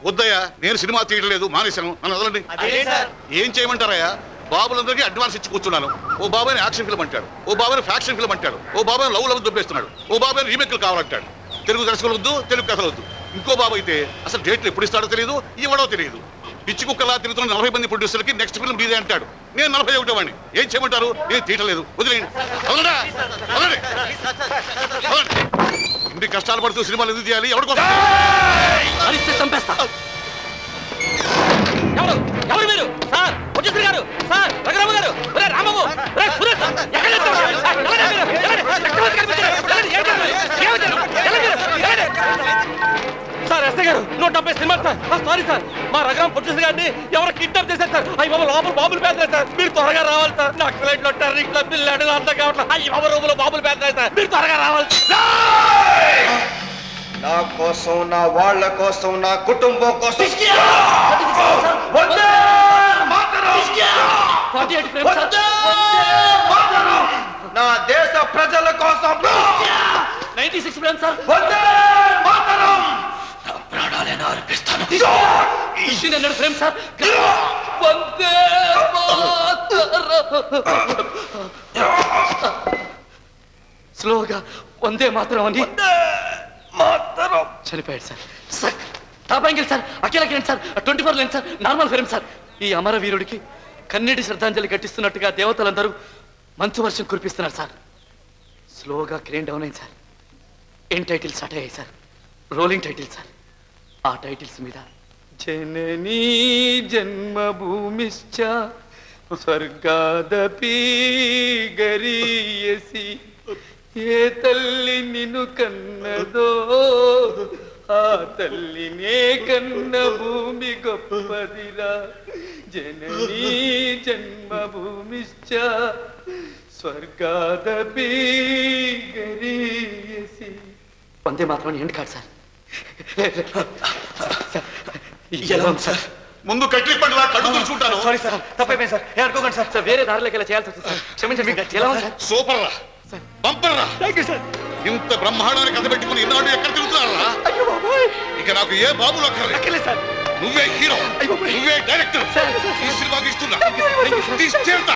వద్దయ్యా, నేను సినిమా తీయలేదు, మానేశాను. నన్ను వదలండి. ఏం చేయమంటారయ్యా? బాబులందరికీ అడ్వాన్స్ ఇచ్చి కూర్చున్నాను. ఓ బాబాయ్ యాక్షన్ ఫిల్మ్ అంటాడు, ఓ బాబాయ్ ఫ్యాక్షన్ ఫిల్మ్ అంటాడు, ఓ బాబాయ్ లవ్ దొబ్బేస్తున్నాడు, ఓ బాబాయ్ రీమేక్లు కావాలంటాడు. తెలుగు దర్శకులు వద్దు, తెలుగు కథలు వద్దు. ఇంకో బాబు అయితే అసలు డేట్లు ఎప్పుడు ఇస్తాడో తెలియదు, ఇవ్వడో తెలియదు. పిచ్చి కుక్కలా తిరుగుతున్న 40 మంది ప్రొడ్యూసర్కి నెక్స్ట్ ఫిల్మ్ మీదే అంటాడు. నేను 41 వాడిని. ఏం చేయమంటారు? నేను తీయటలేదు, వదిలేయండి. ఇన్ని కష్టాలు పడుతూ సినిమాలు ఎందుకు తీయాలి? ఎవరికోసం? చంపేస్తా. ఎవరు మీరు? సార్ ప్రొడ్యూసర్ గారు, సార్ రఘురామ గారు, రామబాబు, సార్ ఎస్ఐ గారు 170 సినిమాలు సార్. సారీ సార్, మా రఘురామ ప్రొడ్యూసర్ గారిని ఎవరు కిడ్నాప్ చేశారు సార్. అయ్యి బాబు లోపల బాబులు పేదలేదు సార్. మీరు త్వరగా రావాలి సార్. నాకు ఫ్లైట్లో టెర్రింగ్లో పిల్లాడు అంతా కావట్లేదు. అయ్యి బాబు రూములో బాబులు పేదలేదు సార్. మీరు త్వరగా రావాలి. నా కోసం, నా వాళ్ళ కోసం, నా కుటుంబం కోసం నా దేశ ప్రజల కోసం 96 ఫ్రేమ్ సార్. ప్రాణాలను అర్పిస్తాను. 1500 ఫ్రేమ్ సార్. స్లోగా వందే మాత్రం అని చనిపోయాడు sir. Sir top angle sir, Akhila Kiran sir, 24 lens sir, normal frame sir. ఈ అమరవీరుడికి కన్నీటి శ్రద్ధాంజలి ఘటిస్తున్నట్టుగా దేవతలందరూ మంచు వర్షం కురిపిస్తున్నారు సార్. స్లోగా క్రేన్ డౌన్ అయింది సార్. ఏం టైటిల్స్ స్టార్ట్ అయ్యాయి సార్. Rolling titles sir. ఆ టైటిల్స్ మీద జననీ జన్మభూమిశ్చ స్వర్గాదపి గరీయసి, ఏ తల్లి నిన్ను కన్నదో ఆ తల్లినే కన్న భూమి గొప్పదిరా. జననీ జన్మభూమిశ్చ స్వర్గాదపి గరీయసి. వందే మాత్రం ఎండ్ కాదు సార్. ఎలా ఉంది సార్? ముందు కట్టి పండుగ కళ్ళు చూసుకుంటాను. సారీ సార్, తప్పైపోయింది సార్. అనుకోకండి సార్. సార్ వేరే దారిలోకి ఇలా చేయాల్సి వస్తుంది సార్. క్షమించండి. ఎలా ఉంది సార్? సూపర్ రా, బంపర్ రా. ఇంత బ్రహ్మాండాన్ని కథ పెట్టుకుని ఇన్నాడు ఎక్కడ తిరుగుతున్నారా? ఇక నాకు ఏ బాబులు అక్కర్లేదు సార్. నువ్వే హీరో, నువ్వే డైరెక్టర్. ఈ సినిమాకి ఇస్తున్నా.